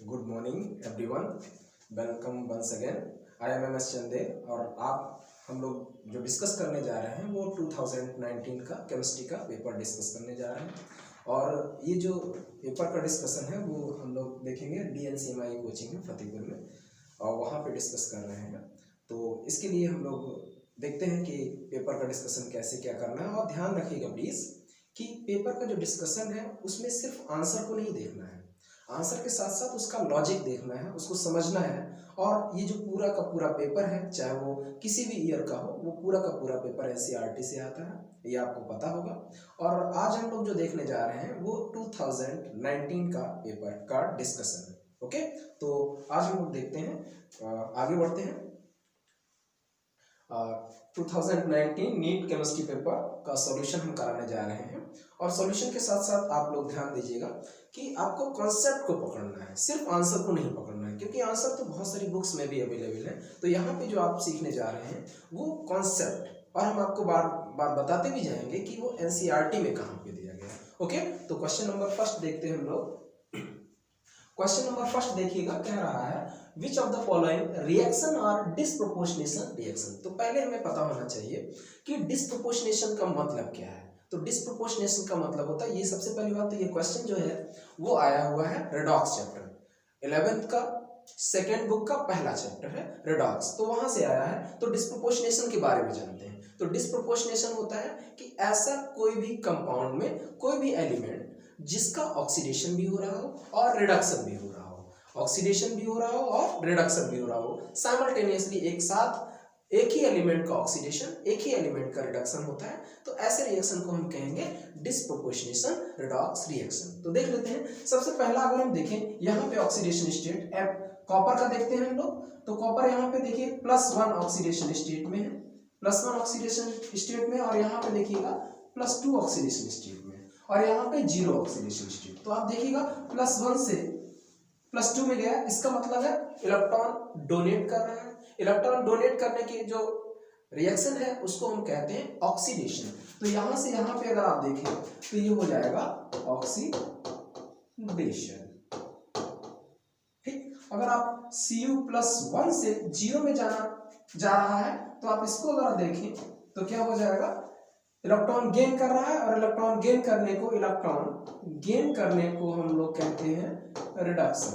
Good morning everyone, welcome once again. I am MS Chandel और हम लोग जो डिस्कस करने जा रहे हैं वो 2019 का केमिस्ट्री का पेपर डिस्कस करने जा रहे हैं। और ये जो पेपर का डिस्कशन है वो हम लोग देखेंगे DNCMI कोचिंग में फतेहपुर में, और वहाँ पे डिस्कस कर रहे हैं। तो इसके लिए हम लोग देखते हैं कि पेपर का डिस्कशन कैसे क्या करना है। और ध्यान रखिएगा प्लीज़ कि पेपर का जो डिस्कशन है उसमें सिर्फ आंसर को नहीं देखना है, आंसर के साथ साथ उसका लॉजिक देखना है, उसको समझना है। और ये जो पूरा का पूरा पेपर है, चाहे वो किसी भी ईयर का हो, वो पूरा का पूरा पेपर NCERT से आता है, ये आपको पता होगा। और आज हम लोग जो देखने जा रहे हैं वो 2019 का पेपर का डिस्कशन है। ओके, तो आज हम लोग देखते हैं, आगे बढ़ते हैं। 2019 नीट केमिस्ट्री पेपर का सॉल्यूशन हम कराने जा रहे हैं। और सॉल्यूशन के साथ साथ आप लोग ध्यान दीजिएगा कि आपको कॉन्सेप्ट को पकड़ना है, सिर्फ आंसर को नहीं पकड़ना है, क्योंकि आंसर तो बहुत सारी बुक्स में भी अवेलेबल है। तो यहाँ पे जो आप सीखने जा रहे हैं वो कॉन्सेप्ट, और हम आपको बार बार बताते भी जाएंगे कि वो NCERT में कहाँ पे दिया गया है। ओके, तो क्वेश्चन नंबर फर्स्ट देखते हैं हम लोग। क्वेश्चन नंबर फर्स्ट देखिएगा, कह रहा है which of the following reaction are disproportionation reaction. तो पहले हमें पता होना चाहिए कि डिस्प्रोपोर्शनेशन का मतलब क्या है। तो डिस्प्रोपोर्शनेशन का मतलब होता है, ये सबसे पहली बात, तो ये क्वेश्चन जो है वो आया हुआ है रेडॉक्स चैप्टर 11th का सेकेंड बुक का पहला चैप्टर है रेडॉक्स, तो वहां से आया है। तो डिस्प्रोपोर्शनेशन के बारे में जानते हैं। तो डिस्प्रोपोर्शनेशन होता है कि ऐसा कोई भी कंपाउंड में कोई भी एलिमेंट जिसका ऑक्सीडेशन भी हो रहा हो और रिडक्शन भी हो रहा हो, ऑक्सीडेशन भी हो रहा हो और रिडक्शन भी हो रहा हो साइमल्टेनियसली, एक साथ एक ही एलिमेंट का ऑक्सीडेशन एक ही एलिमेंट का रिडक्शन होता है, तो ऐसे रिएक्शन को हम कहेंगे डिस्प्रोपोर्शनेशन रिडॉक्स रिएक्शन। तो देख लेते हैं। सबसे पहला अगर हम देखें यहाँ पे ऑक्सीडेशन स्टेट कॉपर का देखते हैं हम लोग। तो कॉपर यहाँ पे देखिए +1 ऑक्सीडेशन स्टेट में है, +1 ऑक्सीडेशन स्टेट में, और यहाँ पे देखिएगा +2 ऑक्सीडेशन स्टेट में, और यहाँ पे 0 ऑक्सीडेशन स्टेट। तो आप देखिएगा +1 से +2 में गया, इसका मतलब है इलेक्ट्रॉन डोनेट कर रहा है। इलेक्ट्रॉन डोनेट करने की जो रिएक्शन है उसको हम कहते हैं ऑक्सीडेशन। तो यहां से यहां पे अगर आप देखें तो ये हो जाएगा ऑक्सीडेशन। ठीक, अगर आप Cu+1 से 0 में जा रहा है, तो आप इसको अगर देखें तो क्या हो जाएगा, इलेक्ट्रॉन गेन कर रहा है, और इलेक्ट्रॉन गेन करने को हम लोग कहते हैं रिडक्शन।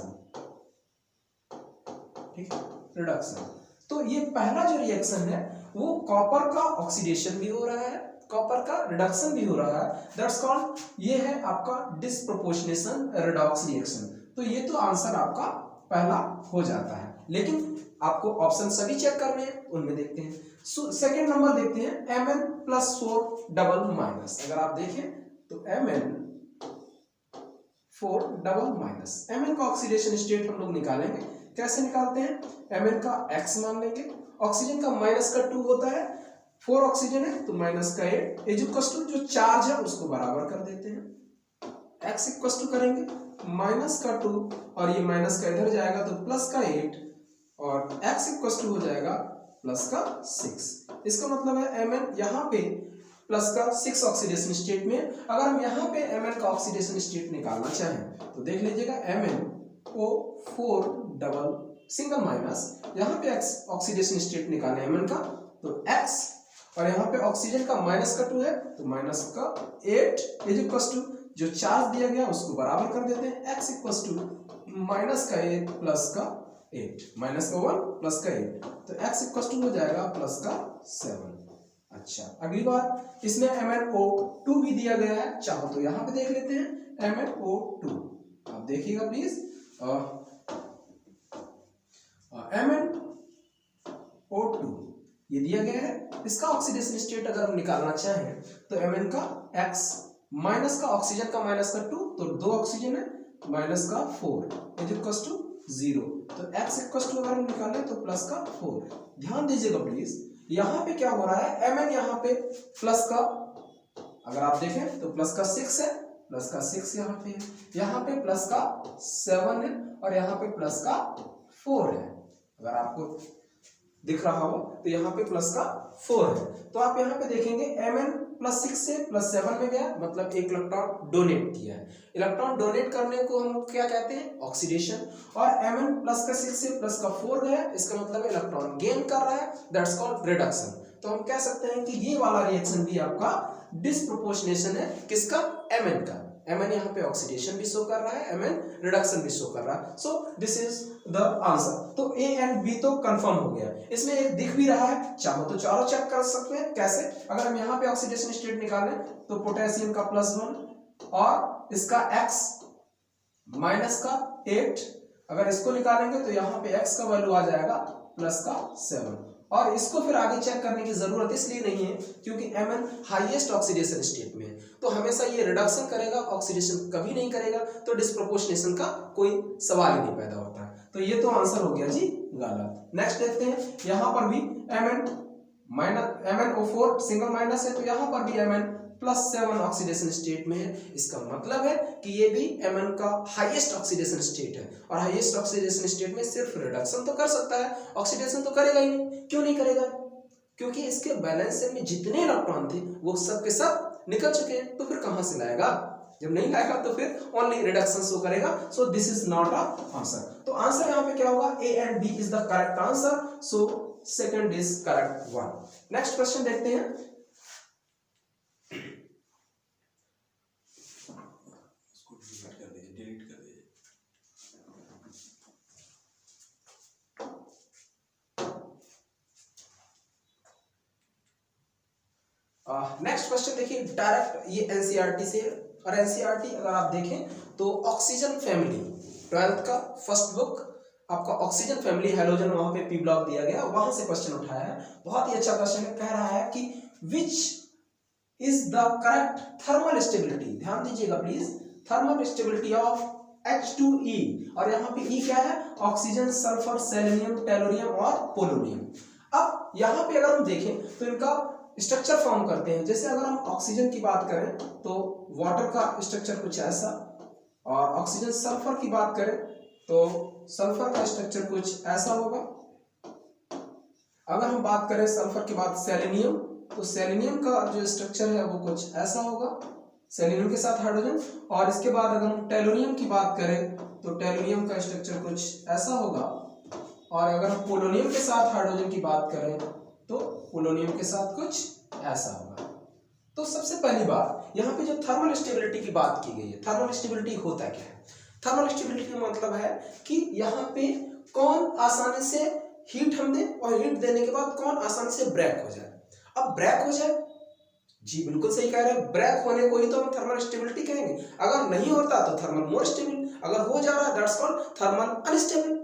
ठीक, रिडक्शन। तो ये पहला जो रिएक्शन है वो कॉपर का ऑक्सीडेशन भी हो रहा है, कॉपर का रिडक्शन भी हो रहा है, दैट्स कॉल्ड, ये है आपका डिस्प्रोपोर्शनेशन रिडॉक्स रिएक्शन। तो ये तो आंसर आपका पहला हो जाता है, लेकिन आपको ऑप्शन सभी चेक करने हैं, उनमें देखते हैं। सेकंड नंबर देखते हैं Mn+4 डबल माइनस। अगर आप देखें तो Mn4 डबल माइनस, Mn का ऑक्सीडेशन स्टेट हम लोग निकालेंगे। कैसे निकालते हैं, Mn का x मान लेंगे, ऑक्सीजन का -2 होता है, 4 ऑक्सीजन है तो -8, इक्वल जो चार्ज है उसको बराबर कर देते हैं, x इक्वल करेंगे -2, और ये माइनस का इधर जाएगा तो +8, और x इक्वल हो जाएगा +6। इसका मतलब है Mn यहाँ पे +6 ऑक्सीडेशन स्टेट में। अगर हम यहाँ पे Mn का ऑक्सीडेशन स्टेट निकालना चाहें तो देख लीजिएगा MnO4 डबल सिंगल माइनस, यहाँ पे x ऑक्सीडेशन स्टेट निकाले Mn का, तो x, और यहाँ पे ऑक्सीजन का -2 है तो -8 इक्वल जो चार्ज दिया गया उसको बराबर कर देते हैं, x इक्वल -1 +8, तो x इक्वल हो जाएगा +7। अच्छा, अगली बार इसमें MnO2 भी दिया गया है, चाहो तो यहाँ पे देख लेते हैं MnO2। आप देखिएगा प्लीज, MnO2 ये दिया गया है। इसका ऑक्सीडेशन स्टेट अगर हम निकालना चाहें तो Mn का x माइनस का ऑक्सीजन का -2, तो 2 ऑक्सीजन है, -4 इक्वल 0, तो x इक्वल अगर हम निकालें तो +4। ध्यान दीजिएगा प्लीज, यहाँ पे क्या हो रहा है, Mn यहाँ पे प्लस का, अगर आप देखें तो +6 है, +6 यहाँ पे है, यहाँ पे +7 है, और यहाँ पे +4 है। अगर आपको दिख रहा हो तो यहाँ पे +4 है। तो आप यहाँ पे देखेंगे Mn +6 से +7 में गया, मतलब एक इलेक्ट्रॉन डोनेट किया है। इलेक्ट्रॉन डोनेट करने को हम क्या कहते हैं? ऑक्सीडेशन। और Mn +6 से +4 गया, इसका मतलब इलेक्ट्रॉन गेन कर रहा है, दैट्स कॉल्ड रिडक्शन। तो हम कह सकते हैं कि ये वाला रिएक्शन भी आपका डिस्प्रोपोर्शनेशन है, किसका? Mn का। Mn यहाँ पे ऑक्सीडेशन भी शो कर रहा है, Mn रिडक्शन भी शो कर रहा है। So this is the answer. तो A एंड B तो कंफर्म हो गया। इसमें एक दिख भी रहा है, चाहो तो चारों चेक कर सकते हैं। कैसे? अगर हम यहाँ पे ऑक्सीडेशन स्टेट निकालें तो पोटेशियम का +1 और इसका X माइनस का 8, अगर इसको निकालेंगे तो यहाँ पे X का वैल्यू आ जाएगा +7। और इसको फिर आगे चेक करने की जरूरत इसलिए नहीं है क्योंकि Mn हाईएस्ट ऑक्सीडेशन स्टेट में है, तो हमेशा ये रिडक्शन करेगा, ऑक्सीडेशन कभी नहीं करेगा, तो डिस्प्रोपोर्शनेशन का कोई सवाल ही नहीं पैदा होता है। तो ये तो आंसर हो गया जी गलत। नेक्स्ट देखते हैं, यहाँ पर भी MnO4 सिंगल माइनस है, तो यहाँ पर भी Mn +7 ऑक्सीडेशन स्टेट में है। इसका मतलब है कि ये भी Mn का हाईएस्ट ऑक्सीडेशन स्टेट है, और हाईएस्ट ऑक्सीडेशन स्टेट में सिर्फ रिडक्शन तो कर सकता है, ऑक्सीडेशन तो करेगा ही नहीं। क्यों नहीं करेगा? क्योंकि इसके बैलेंस में जितने इलेक्ट्रॉन थे वो सब के सब निकल चुके हैं, तो फिर कहां से लाएगा? जब नहीं लाएगा तो फिर ओनली रिडक्शन शो करेगा। So this is not a answer. तो आंसर यहाँ पे क्या होगा? A and B is the correct answer. So second is correct one. Next question देखते हैं। नेक्स्ट क्वेश्चन देखिए, डायरेक्ट ये एनसीईआरटी से, और एनसीईआरटी अगर आप देखें तो ऑक्सीजन फैमिली 12th का फर्स्ट बुक आपका ऑक्सीजन फैमिली हैलोजन, वहां पे पी ब्लॉक दिया गया, वहां से क्वेश्चन उठाया है। बहुत ही अच्छा क्वेश्चन है। कह रहा है कि which is the correct thermal stability, ध्यान दीजिएगा please, thermal stability of H2E, और यहाँ पे E क्या है? ऑक्सीजन, सल्फर, सेलेनियम, टेलोरियम और पोलोनियम। अब यहाँ पे अगर हम देखें तो इनका स्ट्रक्चर फॉर्म करते हैं। जैसे अगर हम ऑक्सीजन की बात करें तो वाटर का स्ट्रक्चर कुछ ऐसा, और ऑक्सीजन सल्फर की बात करें तो सल्फर का स्ट्रक्चर कुछ ऐसा होगा। अगर हम बात करें सल्फर के बाद सेलेनियम, तो सेलेनियम का जो स्ट्रक्चर है वो कुछ ऐसा होगा, सेलेनियम के साथ हाइड्रोजन। और इसके बाद अगर हम टेलोरियम की बात करें तो टेलोरियम का स्ट्रक्चर कुछ ऐसा होगा। और अगर हम पोलोनियम के साथ हाइड्रोजन की बात करें तो पोलोनियम के साथ कुछ ऐसा होगा। तो सबसे पहली बात यहाँ पे जो थर्मल स्टेबिलिटी की बात की गई है, थर्मल स्टेबिलिटी होता क्या है? थर्मल स्टेबिलिटी का मतलब है कि यहाँ पे कौन आसानी से हीट हम दें, और हीट देने के बाद कौन आसानी से ब्रेक हो जाए। अब ब्रेक हो जाए, जी बिल्कुल सही कह रहे हैं, ब्रेक होने को ही तो हम थर्मल स्टेबिलिटी कहेंगे। अगर नहीं होता तो थर्मल मोर स्टेबल, अगर हो जा रहा है दैट्स कॉल्ड थर्मल अनस्टेबल।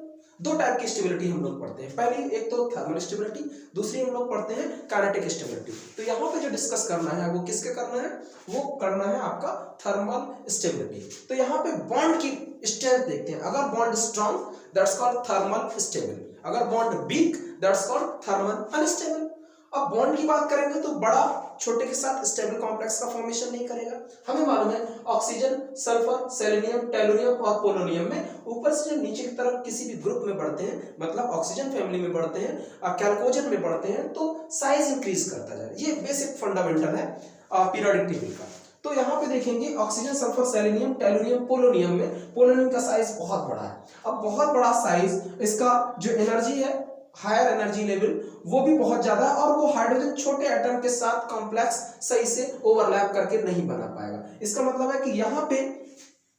दो टाइप की स्टेबिलिटी हम लोग पढ़ते हैं, पहली एक तो थर्मल स्टेबिलिटी, दूसरी हम लोग पढ़ते हैं काइनेटिक स्टेबिलिटी। तो यहाँ पे जो डिस्कस करना है वो किसके करना है? वो करना है आपका थर्मल स्टेबिलिटी। तो यहाँ पे बॉन्ड की स्ट्रेंथ देखते हैं। अगर bond strong that's called thermal stable, अगर bond weak that's called thermal unstable. अब बॉन्ड की बात करेंगे तो बड़ा छोटे के साथ स्टेबल कॉम्प्लेक्स का फॉर्मेशन नहीं करेगा। हमें मालूम है ऑक्सीजन, सल्फर, सेलेनियम, टेलोरियम और पोलोनियम में ऊपर से जब नीचे की तरफ किसी भी ग्रुप में बढ़ते हैं, मतलब ऑक्सीजन फैमिली में बढ़ते हैं, कैल्कोजन में बढ़ते हैं, तो साइज इंक्रीज करता जाए। ये बेसिक फंडामेंटल है पीरियोडिक टेबल का। तो यहाँ पे देखेंगे oxygen, sulphur, selenium, tellurium, polonium में पोलोनियम का साइज बहुत बड़ा है। अब बहुत बड़ा साइज, इसका जो एनर्जी है, हायर एनर्जी लेवल, वो भी बहुत ज्यादा है, और वो हाइड्रोजन छोटे एटम के साथ कॉम्प्लेक्स सही से ओवरलैप करके नहीं बना पाएगा। इसका मतलब है कि यहाँ पे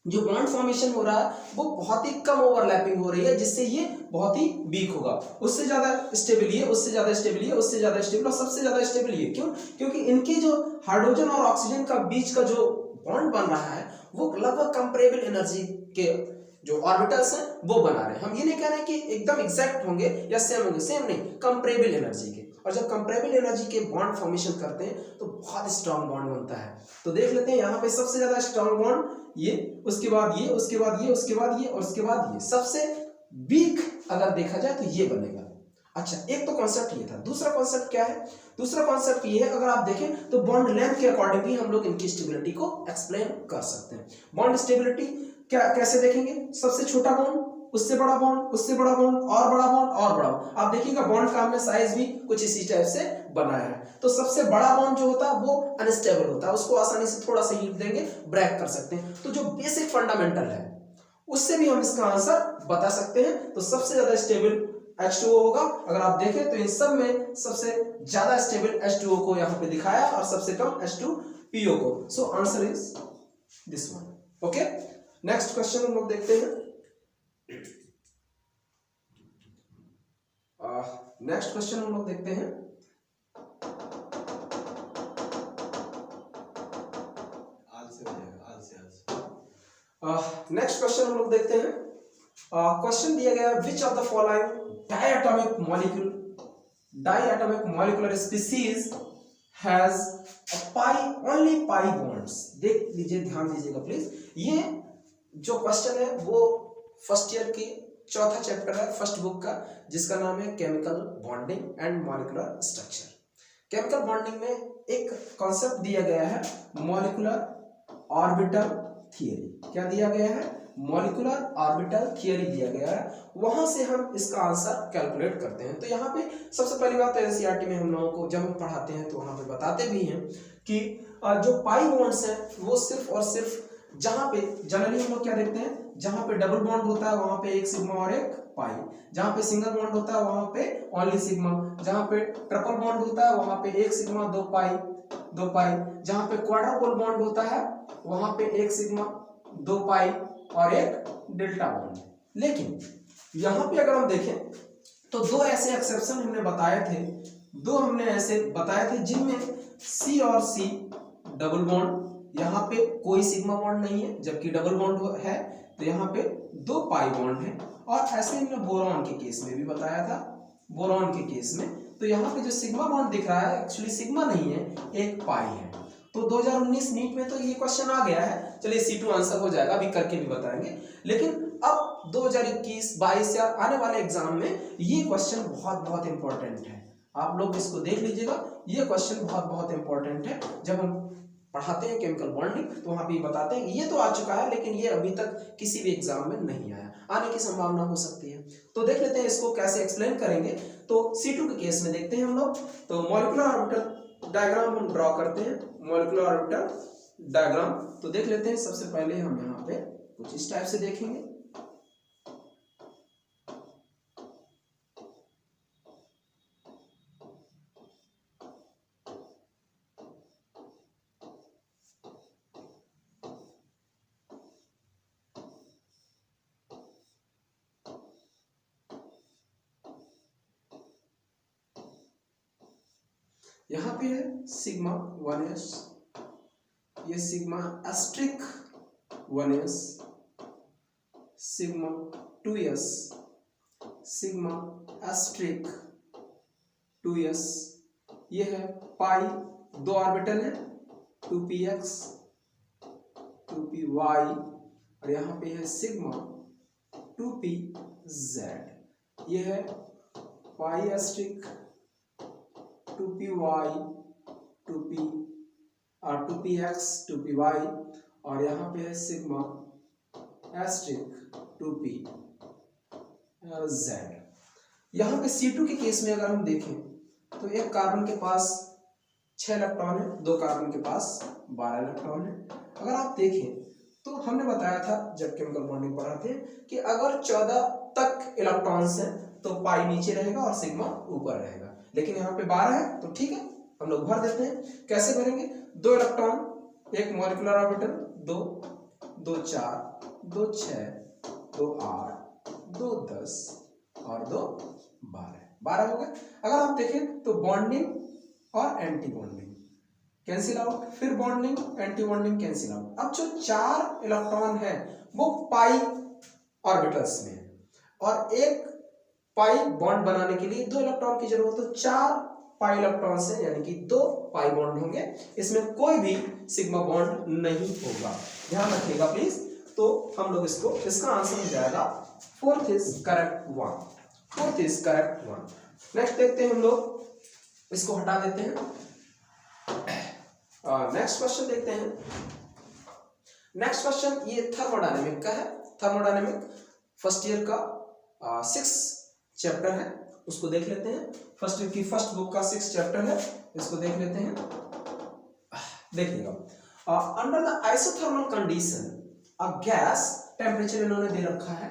जो बॉन्ड फॉर्मेशन हो रहा है वो बहुत ही कम ओवरलैपिंग हो रही है, जिससे ये बहुत ही वीक होगा। उससे ज्यादा स्टेबल ये, उससे ज्यादा स्टेबल ये, उससे ज्यादा स्टेबल, और सबसे ज्यादा स्टेबल ये। क्यों? क्योंकि इनके जो हाइड्रोजन और ऑक्सीजन का बीच का जो बॉन्ड बन रहा है वो लगभग कंपैरेबल एनर्जी के जो ऑर्बिटल्स हैं वो बना रहे हैं। हम ये नहीं कह रहे हैं कि एकदम एग्जैक्ट होंगे या सेम होंगे, सेम नहीं, कंपैरेबल एनर्जी के। और जब कंपैरेबल एनर्जी के बॉन्ड फॉर्मेशन करते हैं तो बहुत स्ट्रांग बॉन्ड बनता है। तो देख लेते हैं यहाँ पे सबसे ज्यादा स्ट्रांग बॉन्ड ये, उसके बाद ये, उसके बाद ये, उसके बाद ये, और उसके बाद ये। सबसे वीक अगर देखा जाए तो ये बनेगा। अच्छा, एक तो कॉन्सेप्ट ये था। दूसरा कॉन्सेप्ट क्या है? दूसरा कॉन्सेप्ट ये है, अगर आप देखें तो बॉन्ड लेंथ के अकॉर्डिंगली हम लोग इनकी स्टेबिलिटी को एक्सप्लेन कर सकते हैं। बॉन्ड स्टेबिलिटी क्या कैसे देखेंगे? सबसे छोटा बॉन्ड, उससे बड़ा बॉन्ड, उससे बड़ा बॉन्ड, और बड़ा बॉन्ड, और बड़ा बॉन्ड। आप देखिएगा बॉन्ड का हमने साइज भी कुछ इसी टाइप से बनाया है। तो सबसे बड़ा बॉन्ड जो होता है वो अनस्टेबल होता है, उसको आसानी से थोड़ा सा हीट देंगे ब्रेक कर सकते हैं। तो जो बेसिक फंडामेंटल है उससे भी हम इसका आंसर बता सकते हैं। तो सबसे ज्यादा स्टेबल H2O होगा। अगर आप देखें तो इन सब में सबसे ज्यादा स्टेबल H2O को यहाँ पे दिखाया और सबसे कम H2PO को। So answer is this one. Okay, next question हम लोग देखते हैं। नेक्स्ट क्वेश्चन हम लोग देखते हैं। नेक्स्ट क्वेश्चन हम लोग देखते हैं। क्वेश्चन दिया गया, विच of the following diatomic molecular species has only pi bonds. देख लीजिए, ध्यान दीजिएगा प्लीज। ये जो क्वेश्चन है वो फर्स्ट ईयर की चौथा चैप्टर है फर्स्ट बुक का, जिसका नाम है chemical bonding and molecular structure. Chemical bonding में एक कॉन्सेप्ट दिया गया है मॉलिक्यूलर ऑर्बिटल थियरी। क्या दिया गया है? मॉलिक्यूलर ऑर्बिटल थियरी दिया गया है। वहां से हम इसका आंसर कैलकुलेट करते हैं। तो यहाँ पे सबसे पहली बात तो एनसीईआरटी में हम लोगों को जब हम पढ़ाते हैं तो वहां पे बताते भी हैं कि जो पाई बॉन्ड्स हैं वो सिर्फ और सिर्फ जहां पे जनरली हम लोग क्या देखते हैं, जहां पे डबल बॉन्ड होता है वहां पे एक सिग्मा और एक पाई, जहां पे सिंगल बॉन्ड होता है वहां पे ओनली सिग्मा, जहां पे ट्रिपल बॉन्ड होता है वहां पे एक सिग्मा दो पाई, जहां पे क्वाड्रपल बॉन्ड होता है वहां पे एक सिग्मा दो पाई और एक डेल्टा बॉन्ड। लेकिन यहां पे अगर हम देखें तो दो ऐसे एक्सेप्शन हमने बताए थे जिनमें सी और सी डबल बॉन्ड, यहाँ पे कोई सिग्मा बॉन्ड नहीं है, जबकि डबल बॉन्ड है तो यहाँ पे दो पाई बॉन्ड है। और ऐसे हमने बोरॉन के केस में भी बताया था, बोरॉन के केस में तो यहाँ पे जो सिग्मा बॉन्ड दिख रहा है एक्चुअली सिग्मा नहीं है, एक पाई है। तो 2019 नीट में तो ये क्वेश्चन आ गया है, चलिए C2 आंसर हो जाएगा, अभी करके भी बताएंगे। लेकिन अब 2021, 22 या आने वाले एग्जाम में ये क्वेश्चन बहुत इंपॉर्टेंट है। आप लोग इसको देख लीजिएगा, ये क्वेश्चन बहुत इंपॉर्टेंट है। जब हम पढ़ाते हैं केमिकल बॉन्डिंग तो वहां पे बताते हैं ये तो आ चुका है लेकिन ये अभी तक किसी भी एग्जाम में नहीं आया, आने की संभावना हो सकती है। तो देख लेते हैं इसको कैसे एक्सप्लेन करेंगे। तो C2 के केस में देखते हैं हम लोग। तो मॉलिक्यूलर ऑर्बिटल डायग्राम हम ड्रॉ करते हैं, मॉलिक्यूलर ऑर्बिटल डायग्राम। तो देख लेते हैं, सबसे पहले हम यहाँ पे कुछ इस टाइप से देखेंगे। यहाँ पे है सिग्मा 1s, ये sigma asterisk 1s, sigma 2s, sigma asterisk 2s, ये है पाई, दो ऑर्बिटल है 2px 2py और यहाँ पे है सिग्मा 2pz, ये है पाई एस्ट्रिक 2py 2px 2py और यहाँ पे है सिग्मा एस्ट्रिक 2pz। यहाँ पे C2 के केस में अगर हम देखें तो एक कार्बन के पास 6 इलेक्ट्रॉन है, दो कार्बन के पास 12 इलेक्ट्रॉन है। अगर आप देखें तो हमने बताया था जब केमिकल बॉन्डिंग पढ़ाते हैं कि अगर 14 तक इलेक्ट्रॉन्स हैं तो पाई नीचे रहेगा और सिग्मा ऊपर रहेगा, लेकिन यहाँ पे 12 है तो ठीक है, हम लोग भर देते हैं। कैसे भरेंगे? दो इलेक्ट्रॉन, एक मॉलिक्यूलर ऑर्बिटल, 2 2 4 2 6 2 8 2 10 और 2 12 हो गए। अगर आप देखें तो बॉन्डिंग और एंटी बॉन्डिंग कैंसिल आउट, फिर bonding anti bonding cancel out. अब जो 4 इलेक्ट्रॉन है वो पाई ऑर्बिटल्स में है और एक पाई बॉन्ड बनाने के लिए 2 इलेक्ट्रॉन की जरूरत है, तो 4 पाई इलेक्ट्रॉन से यानी कि 2 पाई बॉन्ड होंगे, इसमें कोई भी सिग्मा बॉन्ड नहीं होगा, ध्यान रखिएगा प्लीज। तो हम लोग इसका आंसर हो जाएगा fourth is correct one. Next देखते हैं हम लोग, इसको हटा देते हैं। नेक्स्ट क्वेश्चन देखते हैं। नेक्स्ट क्वेश्चन ये थर्मोडायनेमिक का है, थर्मोडायनेमिक फर्स्ट ईयर का 6 चैप्टर है उसको देख लेते हैं। फर्स्ट बुक का 6 चैप्टर है, इसको देख लेते हैं। देखिएगा, under the isothermal condition a gas, temperature इन्होंने दे रखा है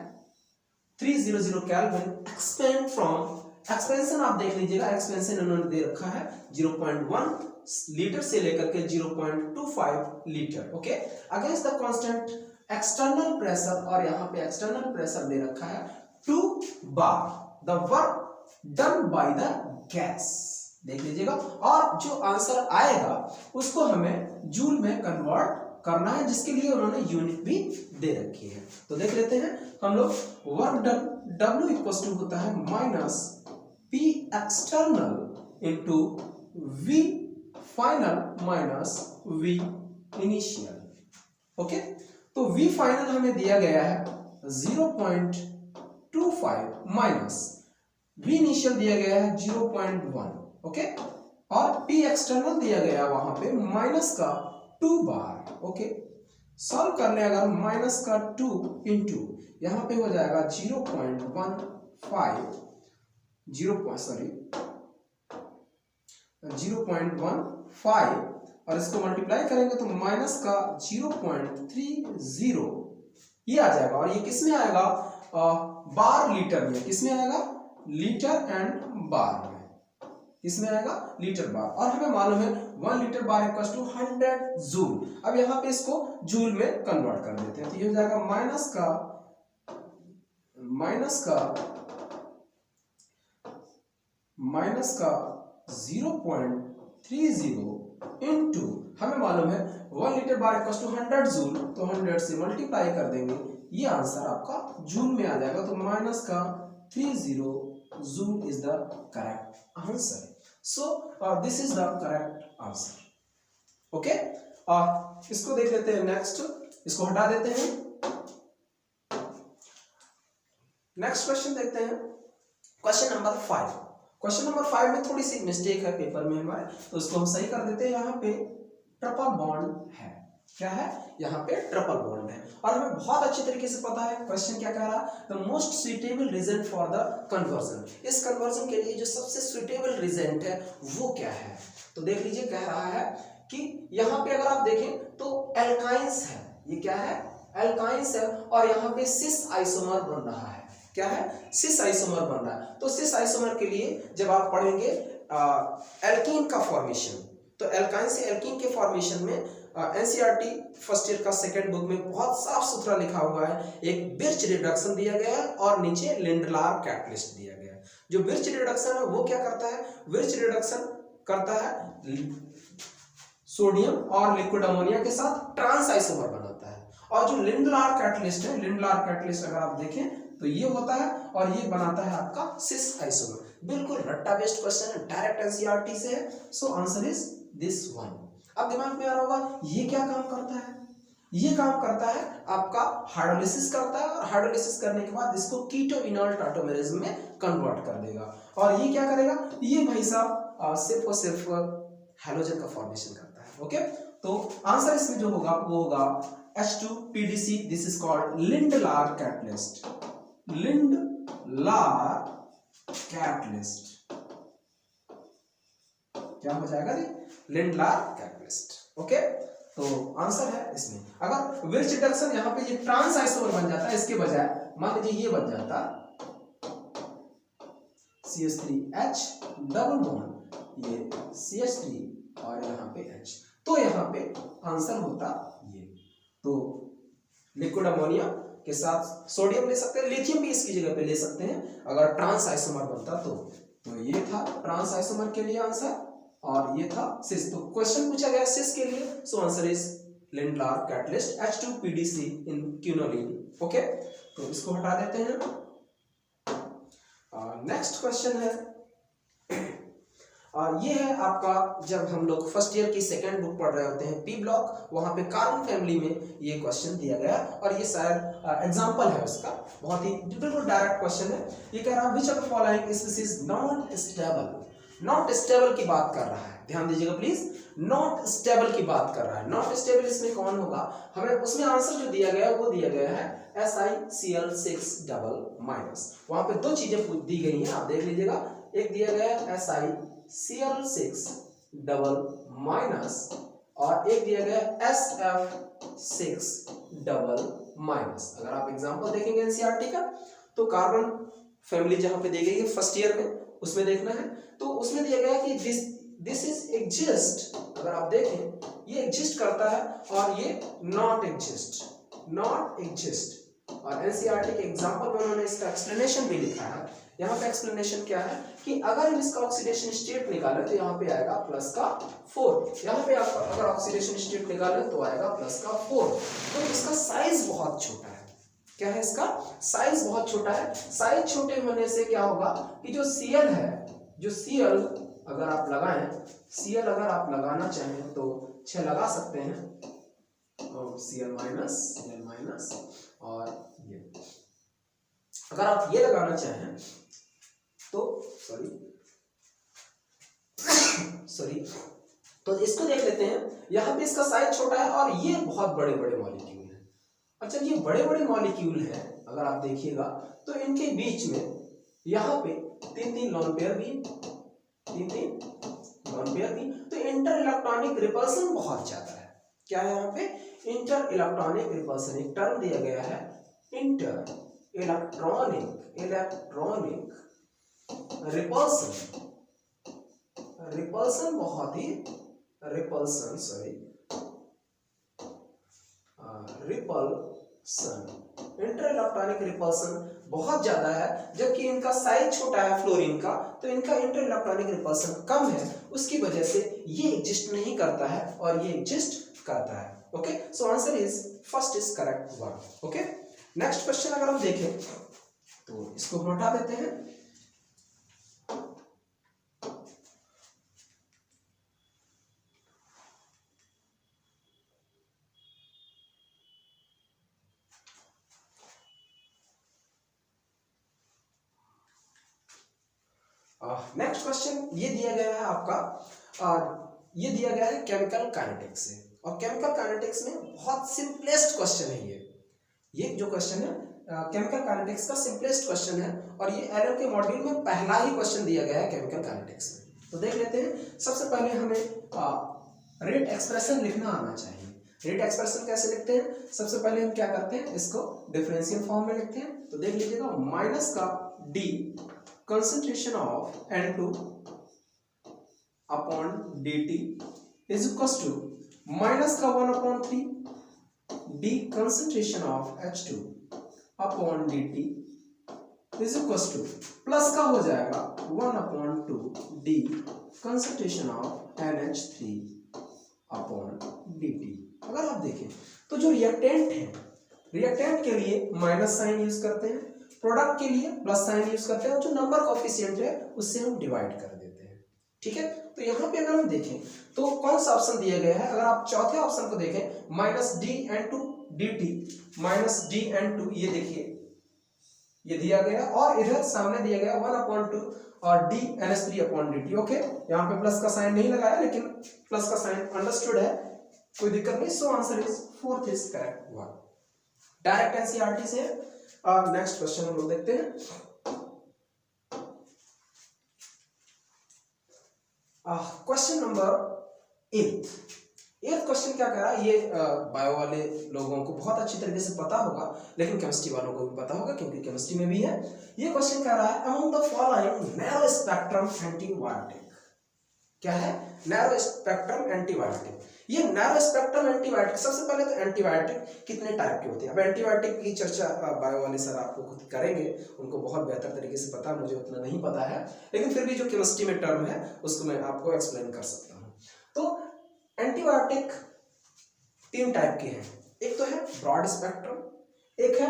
300 केल्विन, एक्सपेंड फ्रॉम, एक्सपेंशन आप देख लीजिएगा, एक्सपेंशन इन्होंने दे रखा है 0.1 लीटर से लेकर के 0.25 litre, okay, against the constant external pressure, और यहाँ पे एक्सटर्नल प्रेशर दे रखा है 2 bar, the work done by the gas, देख लीजिएगा। और जो आंसर आएगा उसको हमें जूल में कन्वर्ट करना है, जिसके लिए उन्होंने यूनिट भी दे रखी है। तो देख लेते हैं हम लोग, work done W equal to होता है minus P external into V final minus V initial, okay. तो V फाइनल हमें दिया गया है 0.25 माइनस V इनिशियल दिया गया है 0.1, ओके, और P एक्सटर्नल दिया गया वहां पे माइनस का 2 बार, ओके। सॉल्व कर ले अगर, माइनस का 2 इंटू यहाँ पे हो जाएगा 0.15 और इसको मल्टीप्लाई करेंगे तो माइनस का 0.30 ये आ जाएगा। और ये किस में आएगा, बार लीटर में, किस में आएगा, लीटर एंड बार में, इसमें आएगा लीटर बार। और हमें मालूम है 1 litre bar equal to 100 joule. अब यहाँ पे इसको जूल में कन्वर्ट कर देते हैं, तो ये हो जाएगा माइनस का 0.30 इंटू, हमें मालूम है 1 litre bar equal to 100 joule, तो 100 से मल्टीप्लाई कर देंगे, ये आंसर आपका जूल में आ जाएगा। तो माइनस का 30 joule is the correct answer. So this is the correct answer, okay। इसको देख लेते हैं नेक्स्ट, इसको हटा देते हैं। नेक्स्ट क्वेश्चन देखते हैं, क्वेश्चन नंबर 5। क्वेश्चन नंबर 5 में थोड़ी सी मिस्टेक है पेपर में हमारे, तो इसको हम सही कर देते हैं। यहाँ पे ट्रिपल बॉन्ड है, क्या है, यहाँ पे ट्रिपल बॉन्ड है, और हमें बहुत अच्छे तरीके से पता है क्वेश्चन क्या कह रहा है, the most suitable reason for the conversion. इस कन्वर्जन के लिए जो सबसे सुइटेबल रीजन है वो क्या है, तो देख लीजिए, कह रहा है कि यहाँ पे अगर आप देखें तो एल्काइंस है, ये क्या है, एल्काइंस है, और यहाँ पे सिस आइसोमर बन रहा है, क्या है, सिस आइसोमर बन रहा है। तो सिस आइसोमर के लिए जब आप पढ़ेंगे एल्कीन का फॉर्मेशन, तो एल्काइन से एल्कीन के फॉर्मेशन में एनसीईआरटी फर्स्ट ईयर का सेकंड बुक में बहुत साफ सुथरा लिखा हुआ है, एक बिर्च रिडक्शन दिया गया है और नीचे लिंडलार कैटलिस्ट दिया गया है। जो बिर्च रिडक्शन है वो क्या करता है, बिर्च रिडक्शन करता है सोडियम और लिक्विड अमोनिया के साथ ट्रांस आइसोमर बनाता है, और जो लिंडलार कैटलिस्ट है, लिंडलार कैटलिस्ट अगर आप देखें तो ये होता है, और ये बनाता है आपका सिस आइसोमर। बिल्कुल रट्टा बेस्ड क्वेश्चन है, डायरेक्ट एनसीईआरटी से है, so answer is this one. अब दिमाग में आ रहा होगा ये क्या काम करता है, ये काम करता है आपका हाइड्रोलिसिस करता है, और हाइड्रोलिसिस करने के बाद इसको कीटो इनॉल टाटोमेरिज्म में कन्वर्ट कर देगा, और ये क्या करेगा, ये भाई साहब सिर्फ और सिर्फ हैलोजन का फॉर्मेशन करता है, ओके। तो आंसर इसमें जो होगा वो होगा H2PDC, this is called Lindlar catalyst, Lindlar catalyst, क्या हो जाएगा जी, लिंडलार कैटलिस्ट, ओके। तो आंसर है इसमें। अगर विर्च रिडक्शन यहाँ पे ये ट्रांस आइसोमर बन जाता है, इसके बजाय मान लीजिए ये बन जाता CH3H डबल बॉन्ड, ये CH3 और यहाँ पे H, तो यहाँ पे आंसर होता ये। तो लिक्विड अमोनिया के साथ सोडियम ले सकते हैं, लिथियम भी इसकी जगह पे ले सकते हैं अगर ट्रांस आइसोमर बनता तो ये था ट्रांस आइसोमर के लिए आंसर, और ये था सिस। तो क्वेश्चन पूछा गया सिस के लिए, so answer is Lindlar catalyst H2PDC in quinoline, okay. तो इसको हटा देते हैं। नेक्स्ट क्वेश्चन है, ये है आपका, जब हम लोग फर्स्ट ईयर की सेकंड बुक पढ़ रहे होते हैं पी ब्लॉक, वहां पे कार्बन फैमिली में ये क्वेश्चन दिया गया, और ये शायद एग्जांपल है उसका, बहुत ही बिल्कुल डायरेक्ट क्वेश्चन है। ये कह रहा है which of the following species not stable, not stable की बात कर रहा है, ध्यान दीजिएगा प्लीज, नॉट स्टेबल की बात कर रहा है। नॉट स्टेबल इसमें कौन होगा, हमें उसमें आंसर जो दिया गया है वो दिया गया है SiCl6 डबल माइनस। वहां पे दो चीजें दी गई हैं, आप देख लीजिएगा, एक दिया गया है SiCl6 डबल माइनस और एक दिया गया है SF6 डबल माइनस। अगर आप एग्जांपल देखेंगे एनसीईआरटी का तो कार्बन फैमिली जहां पे दी गई है फर्स्ट ईयर में उसमें देखना है, तो उसमें दिया गया है कि दिस इज एग्जिस्ट, अगर आप देखें ये एग्जिस्ट करता है और ये नॉट एग्जिस्ट, नॉट एग्जिस्ट। और एनसीईआरटी के एग्जांपल में उन्होंने इसका एक्सप्लेनेशन भी लिखा है। यहाँ पे एक्सप्लेनेशन क्या है कि अगर हम इसका ऑक्सीडेशन स्टेट निकालें तो यहाँ पे आएगा प्लस का 4, यहाँ पे आप अगर ऑक्सीडेशन स्टेट निकालें तो आएगा प्लस का 4। तो इसका साइज बहुत छोटा है, क्या है इसका साइज बहुत छोटा है। साइज छोटे होने से क्या होगा कि जो Cl है, जो Cl अगर आप लगाएं, Cl अगर आप लगाना चाहें तो 6 लगा सकते हैं और Cl माइनस और ये अगर आप ये लगाना चाहें तो सॉरी तो इसको देख लेते हैं। यहाँ पे इसका साइज छोटा है और ये बहुत बड़े बड़े मॉलिक्यूल हैं। अच्छा ये बड़े बड़े मॉलिक्यूल हैं, अगर आप देखिएगा तो इनके बीच में यहाँ पे 3 लोन पेयर भी, 3 लोन पेयर भी, तो इंटर इलेक्ट्रॉनिक रिपल्सन बहुत ज्यादा है। क्या है यहाँ पे इंटर इलेक्ट्रॉनिक रिपल्सन, एक टर्म दिया गया है इंटर इलेक्ट्रॉनिक रिपल्सन, रिपल्सन बहुत ही रिपल्सन इंटर इलेक्ट्रॉनिक रिपल्सन बहुत ज्यादा है, जबकि इनका साइज छोटा है फ्लोरीन का, तो इनका इंटर इलेक्ट्रॉनिक रिपल्सन कम है, उसकी वजह से ये एग्जिस्ट नहीं करता है और ये एग्जिस्ट करता है। Okay, so answer is first is correct one. Okay, next question अगर हम देखें तो इसको हम हटा देते हैं। नेक्स्ट क्वेश्चन ये दिया गया है आपका, ये दिया गया है केमिकल काइनेटिक्स से, और केमिकल काइनेटिक्स में बहुत सिंपलेस्ट क्वेश्चन है ये जो क्वेश्चन है केमिकल काइनेटिक्स का सिंपलेस्ट क्वेश्चन है, और ये एलएम के मॉड्यूल में पहला ही क्वेश्चन दिया गया है केमिकल काइनेटिक्स में। तो देख लेते हैं। सबसे पहले हमें रेट एक्सप्रेशन लिखना आना चाहिए। रेट एक्सप्रेशन कैसे लिखते हैं, सबसे पहले हम क्या करते हैं, इसको डिफरेंशियल फॉर्म में लिखते हैं। तो देख लीजिएगा, माइनस का D concentration of N2 upon dt is equals to minus का 1/3 d concentration of H2 upon dt is equals to plus का हो जाएगा 1/2 d concentration of NH3 upon dt। अगर आप देखें तो जो रिएक्टेंट है, रिएक्टेंट के लिए माइनस साइन यूज करते हैं, प्रोडक्ट के लिए प्लस साइन यूज करते हैं, और जो नंबर कोएफिशिएंट है उससे हम डिवाइड कर देते हैं। ठीक है, तो यहाँ पे अगर हम देखें तो कौन सा ऑप्शन दिया गया है, अगर आप चौथे ऑप्शन को देखें minus DN2 dt minus DN2, ये देखिए ये दिया गया, और इधर सामने दिया गया 1/2 और DNH3/dt। ओके, यहाँ पे प्लस का साइन नहीं लगाया, लेकिन प्लस का साइन अंडरस्टूड है, कोई दिक्कत नहीं। So answer is fourth is correct one, direct NCERT से। नेक्स्ट क्वेश्चन हम लोग देखते हैं। क्वेश्चन नंबर 8 क्वेश्चन क्या कह रहा है, ये बायो वाले लोगों को बहुत अच्छी तरीके से पता होगा, लेकिन केमिस्ट्री वालों को भी पता होगा क्योंकि केमिस्ट्री में भी है। ये क्वेश्चन कह रहा है among the following narrow spectrum antibiotic, क्या है नैरो स्पेक्ट्रम एंटीबायोटिक। ये नैरो स्पेक्ट्रम एंटीबायोटिक, सबसे पहले तो एंटीबायोटिक कितने टाइप के होते हैं। अब एंटीबायोटिक की चर्चा बायो वाले सर आपको खुद करेंगे, उनको बहुत बेहतर तरीके से पता, मुझे उतना नहीं पता है, लेकिन फिर भी जो केमिस्ट्री में टर्म है उसको मैं आपको एक्सप्लेन कर सकता हूँ। तो एंटीबायोटिक 3 टाइप के हैं, एक तो है ब्रॉड स्पेक्ट्रम, एक है,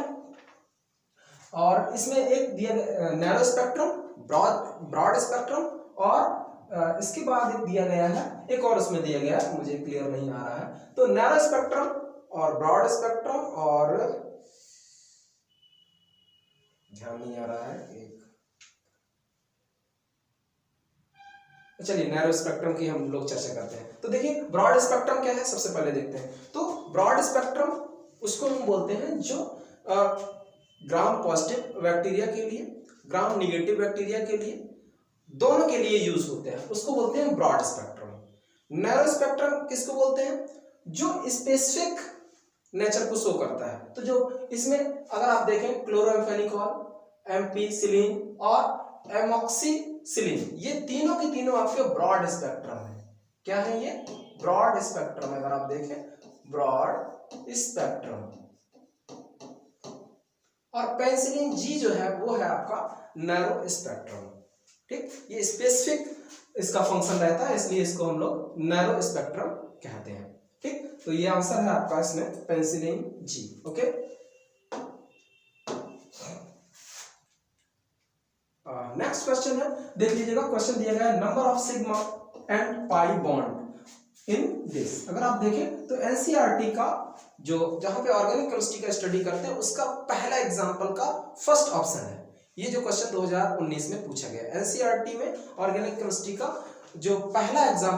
और इसमें एक दिया नैरो स्पेक्ट्रम, ब्रॉड स्पेक्ट्रम, और इसके बाद एक दिया गया है, एक और उसमें दिया गया है, मुझे क्लियर नहीं आ रहा है। तो नैरो स्पेक्ट्रम और ब्रॉड स्पेक्ट्रम, और ध्यान नहीं आ रहा है, एक चलिए नैरो स्पेक्ट्रम की हम लोग चर्चा करते हैं। तो देखिए ब्रॉड स्पेक्ट्रम क्या है, सबसे पहले देखते हैं। तो ब्रॉड स्पेक्ट्रम उसको हम बोलते हैं जो ग्राम पॉजिटिव बैक्टीरिया के लिए, ग्राम निगेटिव बैक्टीरिया के लिए, दोनों के लिए यूज होते हैं, उसको बोलते हैं ब्रॉड स्पेक्ट्रम। नैरो स्पेक्ट्रम किसको बोलते हैं, जो स्पेसिफिक नेचर को शो करता है। तो जो इसमें अगर आप देखें क्लोरोएम्फेनिकॉल, एम्पीसिलिन और एमॉक्सिसिलिन, ये तीनों के तीनों आपके ब्रॉड स्पेक्ट्रम है। क्या है ये, ब्रॉड स्पेक्ट्रम है। अगर आप देखें ब्रॉड स्पेक्ट्रम। और पेनिसिलिन जी जो है वो है आपका नैरो स्पेक्ट्रम। ठीक, ये स्पेसिफिक इसका फंक्शन रहता है, इसलिए इसको हम लोग नैरो स्पेक्ट्रम कहते हैं। ठीक, तो ये आंसर है आपका इसमें penicillin G. Okay, next question है, देख लीजिएगा। क्वेश्चन दिया गया है number of sigma and pi bond in this. अगर आप देखें तो एनसीईआरटी का जो जहां पे ऑर्गेनिक केमिस्ट्री का स्टडी करते हैं उसका पहला एग्जांपल का फर्स्ट ऑप्शन है ये जो क्वेश्चन 2019 में पूछा गया। एनसीईआरटी में ऑर्गेनिक केमिस्ट्री का जो पहला एग्जांपल